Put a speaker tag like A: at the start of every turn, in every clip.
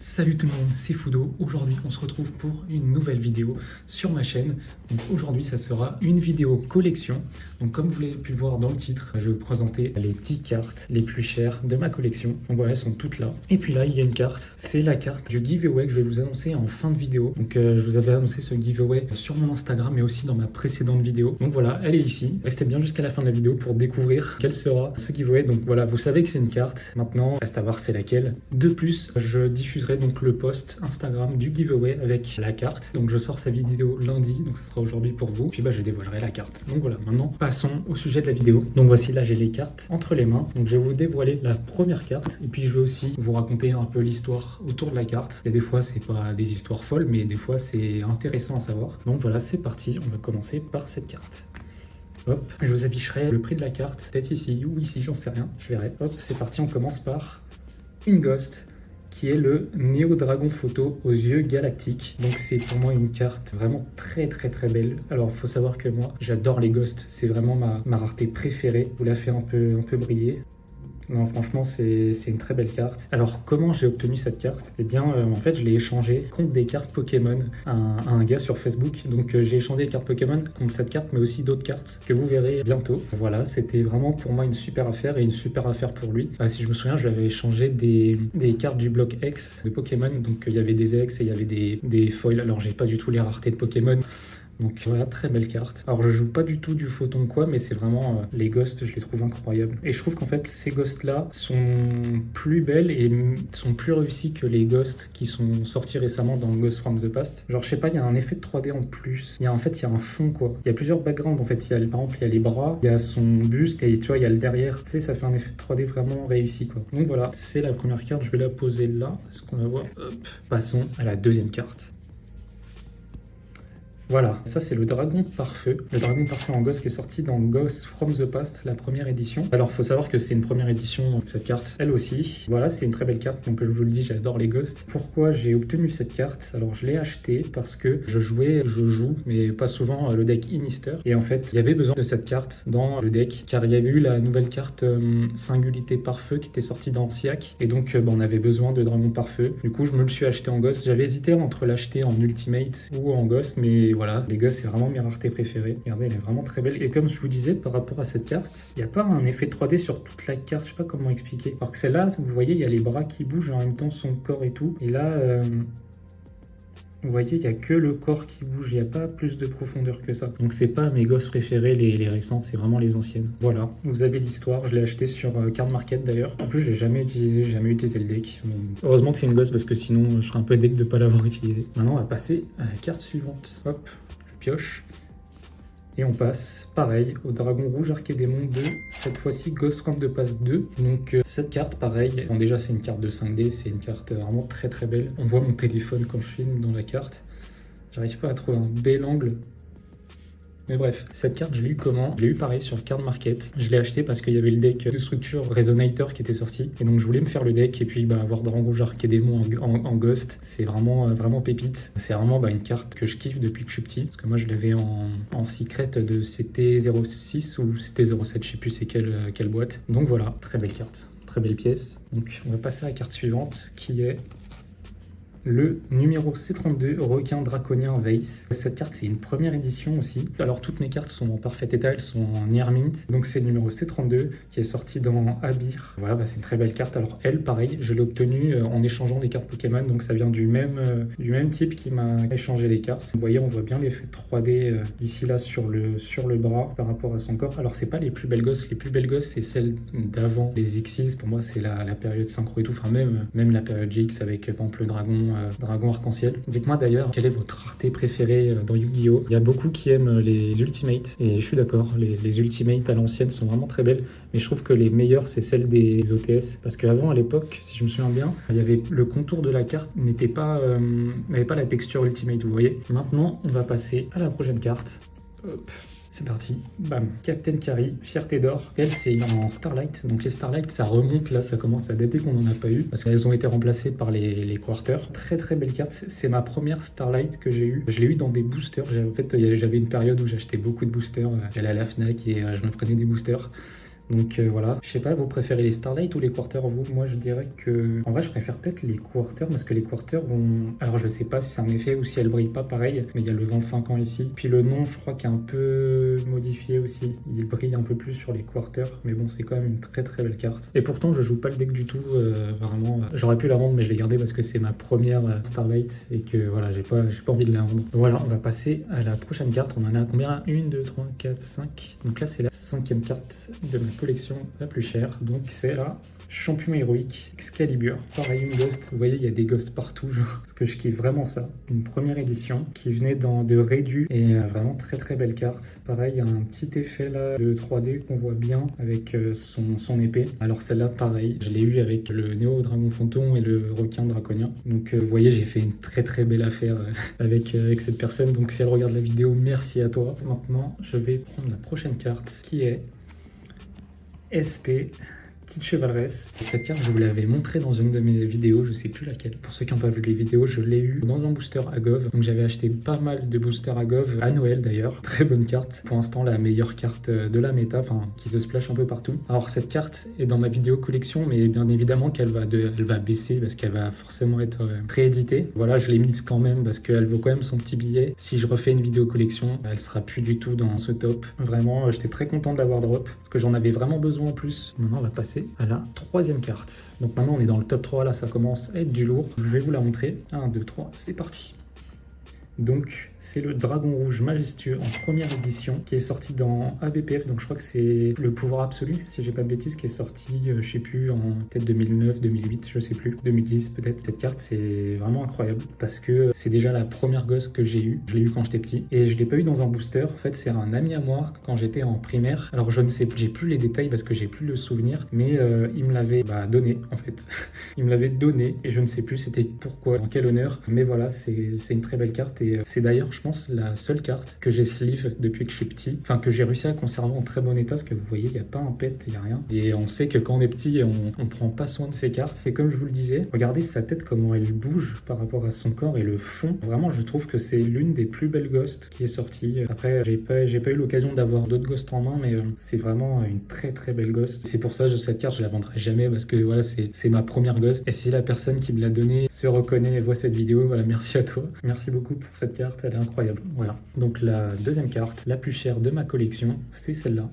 A: Salut tout le monde, c'est Fudo. Aujourd'hui, on se retrouve pour une nouvelle vidéo sur ma chaîne. Donc aujourd'hui, ça sera une vidéo collection. Donc comme vous l'avez pu le voir dans le titre, je vais vous présenter les 10 cartes les plus chères de ma collection. Donc voilà, elles sont toutes là. Et puis là, il y a une carte. C'est la carte du giveaway que je vais vous annoncer en fin de vidéo. Donc je vous avais annoncé ce giveaway sur mon Instagram, mais aussi dans ma précédente vidéo. Donc voilà, elle est ici. Restez bien jusqu'à la fin de la vidéo pour découvrir quel sera ce giveaway. Donc voilà, vous savez que c'est une carte. Maintenant, reste à voir c'est laquelle. De plus, je diffuserai donc le post Instagram du giveaway avec la carte. Donc je sors sa vidéo lundi, donc ça sera aujourd'hui pour vous. Puis je dévoilerai la carte. Donc voilà, maintenant passons au sujet de la vidéo. Donc voici, là j'ai les cartes entre les mains. Donc je vais vous dévoiler la première carte et puis je vais aussi vous raconter un peu l'histoire autour de la carte. Et des fois c'est pas des histoires folles, mais des fois c'est intéressant à savoir. Donc voilà, c'est parti, on va commencer par cette carte. Hop, je vous afficherai le prix de la carte, peut-être ici ou ici, j'en sais rien, je verrai. Hop, c'est parti, on commence par une Ghost, qui est le Néo Dragon Photo aux yeux galactiques. Donc c'est pour moi une carte vraiment très belle. Alors il faut savoir que moi j'adore les Ghosts, c'est vraiment ma rareté préférée. Vous la fait un peu briller. Non, franchement, c'est une très belle carte. Alors, comment j'ai obtenu cette carte? Eh bien, en fait, je l'ai échangée contre des cartes Pokémon à un gars sur Facebook. Donc, j'ai échangé les cartes Pokémon contre cette carte, mais aussi d'autres cartes que vous verrez bientôt. Voilà, c'était vraiment pour moi une super affaire et une super affaire pour lui. Si je me souviens, je lui avais échangé des cartes du bloc X de Pokémon. Donc, il y avait des X et il y avait des foils. Alors, j'ai pas du tout les raretés de Pokémon. Donc voilà, très belle carte. Alors je joue pas du tout du photon quoi, mais c'est vraiment les ghosts, je les trouve incroyables. Et je trouve qu'en fait ces ghosts là sont plus belles et sont plus réussies que les ghosts qui sont sortis récemment dans Ghost from the Past. Genre je sais pas, il y a un effet de 3D en plus. Il y a un fond quoi. Il y a plusieurs backgrounds en fait. Il y a par exemple il y a les bras, il y a son buste et tu vois il y a le derrière. Tu sais, ça fait un effet de 3D vraiment réussi quoi. Donc voilà, c'est la première carte. Je vais la poser là. Est-ce qu'on la voit? Hop. Passons à la deuxième carte. Voilà, ça c'est le Dragon Pare-Feu. Le Dragon Pare-Feu en Ghost qui est sorti dans Ghost from the Past, la première édition. Alors faut savoir que c'est une première édition, cette carte, elle aussi. Voilà, c'est une très belle carte, donc je vous le dis, j'adore les Ghosts. Pourquoi j'ai obtenu cette carte? Alors je l'ai achetée parce que je joue, mais pas souvent, le deck Inister. Et en fait, il y avait besoin de cette carte dans le deck, car il y avait eu la nouvelle carte Singulité Pare-Feu qui était sortie dans Siak. Et donc on avait besoin de Dragon Pare-Feu. Du coup, je me le suis acheté en Ghost. J'avais hésité entre l'acheter en Ultimate ou en Ghost, mais voilà, les Ghosts, c'est vraiment mes raretés préférées. Regardez, elle est vraiment très belle. Et comme je vous disais, par rapport à cette carte, il n'y a pas un effet 3D sur toute la carte. Je sais pas comment expliquer. Alors que celle-là, vous voyez, il y a les bras qui bougent en même temps son corps et tout. Et là, vous voyez, il n'y a que le corps qui bouge. Il n'y a pas plus de profondeur que ça. Donc c'est pas mes Ghosts préférés, les récentes, c'est vraiment les anciennes. Voilà, vous avez l'histoire. Je l'ai acheté sur Card Market d'ailleurs. En plus, je l'ai jamais utilisé. J'ai jamais utilisé le deck. Bon, heureusement que c'est une Ghost parce que sinon, je serais un peu deck de ne pas l'avoir utilisé. Maintenant, on va passer à la carte suivante. Hop. Pioche et on passe pareil au Dragon Rouge Archédémon 2, cette fois-ci Ghost from the Past 2. Donc cette carte pareil, bon, déjà c'est une carte de 5D, c'est une carte vraiment très belle. On voit mon téléphone quand je filme dans la carte, j'arrive pas à trouver un bel angle. Mais bref, cette carte, je l'ai eu comment? Je l'ai eu pareil sur Card Market. Je l'ai acheté parce qu'il y avait le deck de structure Resonator qui était sorti. Et donc je voulais me faire le deck et puis avoir Dragon Rouge Archédémon en Ghost. C'est vraiment pépite. C'est vraiment une carte que je kiffe depuis que je suis petit. Parce que moi je l'avais en secret de CT06 ou CT07, je sais plus c'est quelle boîte. Donc voilà, très belle carte, très belle pièce. Donc on va passer à la carte suivante qui est le numéro C32, requin draconien Vase. Cette carte, c'est une première édition aussi. Alors, toutes mes cartes sont en parfait état, elles sont en Near Mint. Donc, c'est le numéro C32 qui est sorti dans Abir. Voilà, c'est une très belle carte. Alors, elle, pareil, je l'ai obtenue en échangeant des cartes Pokémon. Donc, ça vient du même type qui m'a échangé les cartes. Vous voyez, on voit bien l'effet 3D ici, là, sur le bras par rapport à son corps. Alors, c'est pas les plus belles Ghosts. Les plus belles Ghosts, c'est celles d'avant les Xyz. Pour moi, c'est la période synchro et tout. Enfin, même la période GX avec, par exemple, le dragon arc-en-ciel. Dites-moi d'ailleurs quelle est votre rareté préférée dans Yu-Gi-Oh! Il y a beaucoup qui aiment les Ultimates et je suis d'accord, les Ultimates à l'ancienne sont vraiment très belles, mais je trouve que les meilleures c'est celles des OTS parce qu'avant à l'époque, si je me souviens bien, il y avait le contour de la carte n'avait pas la texture Ultimate, vous voyez. Maintenant, on va passer à la prochaine carte. Hop. C'est parti, bam, Captain Carrie, Fierté d'or. Elle, c'est en Starlight. Donc les Starlight, ça remonte là, ça commence à dater qu'on n'en a pas eu parce qu'elles ont été remplacées par les Quarters. Très belle carte. C'est ma première Starlight que j'ai eue. Je l'ai eu dans des boosters. En fait, j'avais une période où j'achetais beaucoup de boosters. J'allais à la Fnac et je me prenais des boosters. Donc voilà, je sais pas, vous préférez les Starlight ou les Quarters vous? Moi je dirais que... En vrai je préfère peut-être les Quarters parce que les Quarters ont... Alors je sais pas si c'est un effet ou si elles brillent pas pareil, mais il y a le 25 ans ici. Puis le nom je crois qu'il est un peu modifié aussi. Il brille un peu plus sur les Quarters, mais bon c'est quand même une très très belle carte. Et pourtant je joue pas le deck du tout, vraiment. J'aurais pu la vendre mais je l'ai gardée parce que c'est ma première Starlight et que voilà, j'ai pas envie de la vendre. Voilà, on va passer à la prochaine carte. On en a combien? 1, 2, 3, 4, 5. Donc là c'est la 5e carte de ma collection la plus chère. Donc c'est la Champion héroïque Excalibur. Pareil, une ghost. Vous voyez, il y a des ghosts partout, genre. Parce que je kiffe vraiment ça. Une première édition qui venait de Redu et vraiment très très belle carte. Pareil, il y a un petit effet là de 3D qu'on voit bien avec son épée. Alors celle-là, pareil, je l'ai eu avec le Néo Dragon Fantôme et le requin draconien. Donc vous voyez, j'ai fait une très très belle affaire avec cette personne. Donc si elle regarde la vidéo, merci à toi. Maintenant, je vais prendre la prochaine carte qui est SP. Petite chevaleresse. Cette carte, je vous l'avais montrée dans une de mes vidéos, je sais plus laquelle. Pour ceux qui n'ont pas vu les vidéos, je l'ai eu dans un booster Agov. Donc j'avais acheté pas mal de boosters Agov à Noël d'ailleurs. Très bonne carte. Pour l'instant, la meilleure carte de la méta, enfin qui se splash un peu partout. Alors cette carte est dans ma vidéo collection, mais bien évidemment qu'elle va baisser parce qu'elle va forcément être rééditée. Voilà, je l'ai mise quand même parce qu'elle vaut quand même son petit billet. Si je refais une vidéo collection, elle sera plus du tout dans ce top. Vraiment, j'étais très content de l'avoir drop parce que j'en avais vraiment besoin en plus. Maintenant, on va passer à la 3e carte. Donc maintenant on est dans le top 3, là ça commence à être du lourd. Je vais vous la montrer. 1, 2, 3, c'est parti. Donc c'est le Dragon Rouge Majestueux en première édition qui est sorti dans ABPF, donc je crois que c'est le pouvoir absolu, si j'ai pas de bêtises, qui est sorti, je sais plus, en peut-être 2009, 2008, je sais plus, 2010 peut-être. Cette carte c'est vraiment incroyable parce que c'est déjà la première gosse que j'ai eue. Je l'ai eu quand j'étais petit et je l'ai pas eu dans un booster. En fait c'est un ami à moi quand j'étais en primaire. Alors je ne sais, j'ai plus les détails parce que j'ai plus le souvenir, mais il me l'avait donné en fait. Il me l'avait donné et je ne sais plus c'était pourquoi, en quel honneur, mais voilà, c'est une très belle carte et c'est d'ailleurs je pense la seule carte que j'ai sleeve depuis que je suis petit, enfin que j'ai réussi à conserver en très bon état parce que vous voyez il n'y a pas un pet, il n'y a rien et on sait que quand on est petit on prend pas soin de ses cartes et comme je vous le disais, regardez sa tête comment elle bouge par rapport à son corps et le fond, vraiment je trouve que c'est l'une des plus belles ghosts qui est sortie. Après j'ai pas eu l'occasion d'avoir d'autres ghosts en main mais c'est vraiment une très très belle ghost. C'est pour ça que cette carte je la vendrai jamais parce que voilà c'est ma première ghost et si la personne qui me l'a donnée se reconnaît et voit cette vidéo, voilà, merci à toi, merci beaucoup pour cette carte, elle est incroyable. Voilà, donc la 2e carte, la plus chère de ma collection, c'est celle-là.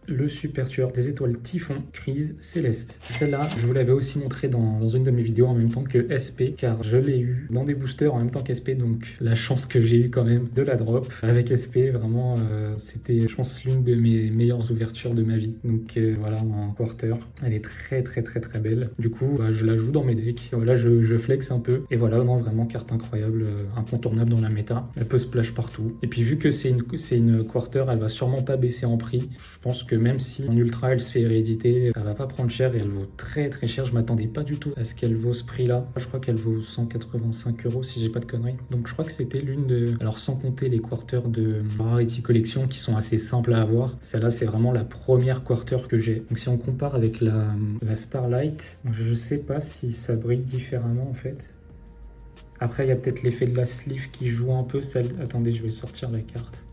A: Le super tueur des étoiles Typhon, Crise Céleste. Celle-là, je vous l'avais aussi montré dans une de mes vidéos en même temps que SP, car je l'ai eu dans des boosters en même temps qu'SP, donc la chance que j'ai eu quand même de la drop avec SP, vraiment, c'était, je pense, l'une de mes meilleures ouvertures de ma vie. Donc voilà, en quarter, elle est très très très très belle. Du coup, je la joue dans mes decks, voilà, je flex un peu, et voilà, non, vraiment carte incroyable, incontournable dans la méta. Elle peut splash partout, et puis vu que c'est une quarter, elle va sûrement pas baisser en prix. Je pense que même si en ultra elle se fait rééditer, elle va pas prendre cher et elle vaut très très cher. Je m'attendais pas du tout à ce qu'elle vaut ce prix là. Je crois qu'elle vaut 185 € si j'ai pas de conneries. Donc je crois que c'était l'une de... Alors sans compter les quarters de Rarity Collection qui sont assez simples à avoir, celle-là c'est vraiment la première quarter que j'ai. Donc si on compare avec la Starlight, je sais pas si ça brille différemment en fait. Après il y a peut-être l'effet de la sleeve qui joue un peu. Attendez, je vais sortir la carte.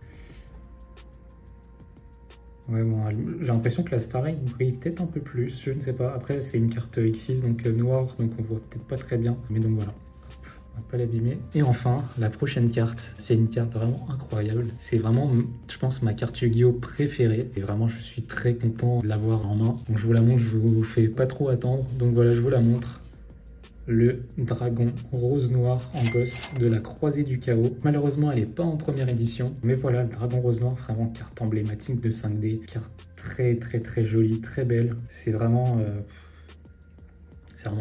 A: Ouais, bon, j'ai l'impression que la Starlight brille peut-être un peu plus, je ne sais pas. Après, c'est une carte X6, donc noire, donc on voit peut-être pas très bien. Mais donc voilà, on va pas l'abîmer. Et enfin, la prochaine carte, c'est une carte vraiment incroyable. C'est vraiment, je pense, ma carte Yu-Gi-Oh préférée. Et vraiment, je suis très content de l'avoir en main. Donc je vous la montre, je vous fais pas trop attendre. Donc voilà, je vous la montre. Le dragon rose-noir en ghost de la croisée du chaos. Malheureusement, elle n'est pas en première édition, mais voilà, le dragon rose-noir, vraiment carte emblématique de 5D, carte très très très jolie, très belle. C'est vraiment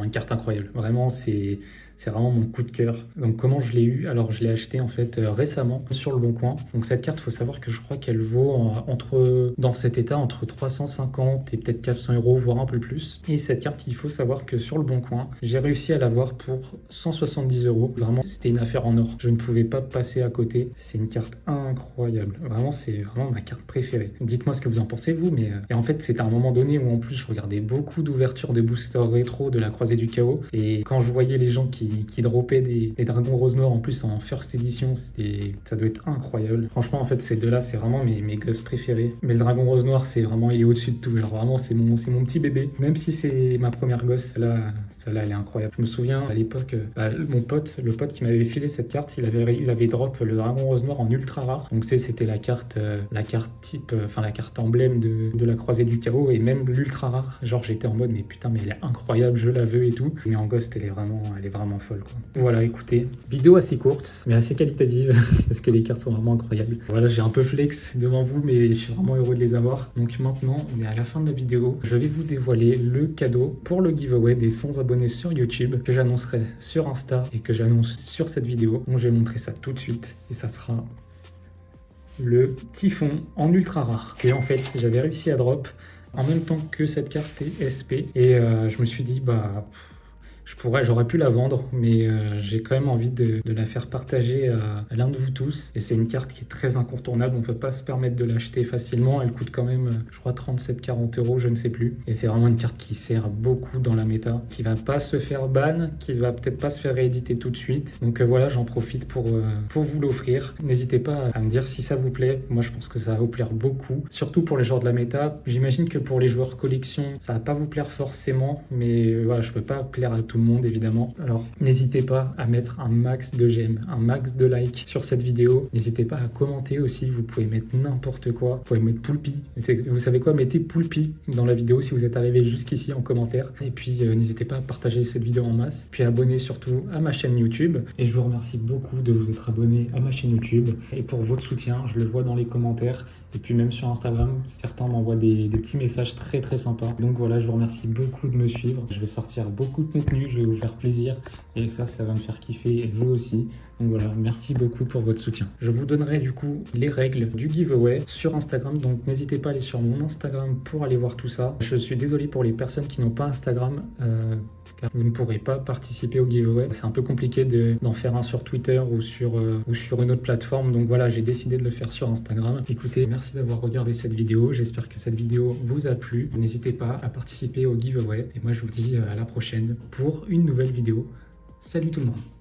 A: une carte incroyable. Vraiment, c'est vraiment mon coup de cœur. Donc comment je l'ai eu? Alors je l'ai acheté en fait récemment sur le Bon Coin. Donc cette carte, il faut savoir que je crois qu'elle vaut dans cet état entre 350 et peut-être 400 €, voire un peu plus. Et cette carte, il faut savoir que sur le Bon Coin, j'ai réussi à l'avoir pour 170 €. Vraiment, c'était une affaire en or. Je ne pouvais pas passer à côté. C'est une carte incroyable. Vraiment, c'est vraiment ma carte préférée. Dites-moi ce que vous en pensez vous, mais et en fait, c'était à un moment donné où en plus je regardais beaucoup d'ouvertures de boosters rétro de la la croisée du chaos. Et quand je voyais les gens qui droppaient des dragons rose noir en plus en first edition, ça doit être incroyable. Franchement, en fait, ces deux-là, c'est vraiment mes gosses préférés. Mais le dragon rose noir, c'est vraiment, il est au-dessus de tout. Genre vraiment, c'est mon petit bébé. Même si c'est ma première gosse, celle-là, elle est incroyable. Je me souviens à l'époque, le pote qui m'avait filé cette carte, il avait drop le dragon rose noir en ultra rare. Donc c'était la carte type, la carte emblème de la croisée du chaos, et même l'ultra rare. Genre j'étais en mode mais putain, mais elle est incroyable, je la veux et tout. Mais en ghost, elle est vraiment folle, quoi. Voilà, écoutez, vidéo assez courte mais assez qualitative parce que les cartes sont vraiment incroyables. Voilà, j'ai un peu flex devant vous, mais je suis vraiment heureux de les avoir. Donc maintenant, on est à la fin de la vidéo. Je vais vous dévoiler le cadeau pour le giveaway des 100 abonnés sur YouTube que j'annoncerai sur Insta et que j'annonce sur cette vidéo. Donc je vais montrer ça tout de suite et ça sera le Typhon en ultra rare. Et en fait, j'avais réussi à drop en même temps que cette carte est SP et je me suis dit j'aurais pu la vendre, mais j'ai quand même envie de la faire partager à l'un de vous tous. Et c'est une carte qui est très incontournable, on ne peut pas se permettre de l'acheter facilement. Elle coûte quand même, je crois, 37-40 €, je ne sais plus. Et c'est vraiment une carte qui sert beaucoup dans la méta, qui va pas se faire ban, qui va peut-être pas se faire rééditer tout de suite. Donc voilà, j'en profite pour vous l'offrir. N'hésitez pas à me dire si ça vous plaît. Moi, je pense que ça va vous plaire beaucoup, surtout pour les joueurs de la méta. J'imagine que pour les joueurs collection, ça va pas vous plaire forcément, mais voilà, je peux pas plaire à tout le monde évidemment. Alors n'hésitez pas à mettre un max de j'aime, un max de like sur cette vidéo. N'hésitez pas à commenter aussi, vous pouvez mettre n'importe quoi. Vous pouvez mettre Poulpi. Vous savez quoi, mettez Poulpi dans la vidéo si vous êtes arrivé jusqu'ici en commentaire. Et puis n'hésitez pas à partager cette vidéo en masse. Puis abonnez surtout à ma chaîne YouTube. Et je vous remercie beaucoup de vous être abonné à ma chaîne YouTube. Et pour votre soutien, je le vois dans les commentaires. Et puis même sur Instagram, certains m'envoient des petits messages très très sympas. Donc voilà, je vous remercie beaucoup de me suivre. Je vais sortir beaucoup de contenu, je vais vous faire plaisir. Et ça va me faire kiffer, et vous aussi. Donc voilà, merci beaucoup pour votre soutien. Je vous donnerai du coup les règles du giveaway sur Instagram. Donc n'hésitez pas à aller sur mon Instagram pour aller voir tout ça. Je suis désolé pour les personnes qui n'ont pas Instagram. Car vous ne pourrez pas participer au giveaway. C'est un peu compliqué d'en faire un sur Twitter ou sur une autre plateforme. Donc voilà, j'ai décidé de le faire sur Instagram. Écoutez, merci d'avoir regardé cette vidéo. J'espère que cette vidéo vous a plu. N'hésitez pas à participer au giveaway. Et moi, je vous dis à la prochaine pour une nouvelle vidéo. Salut tout le monde!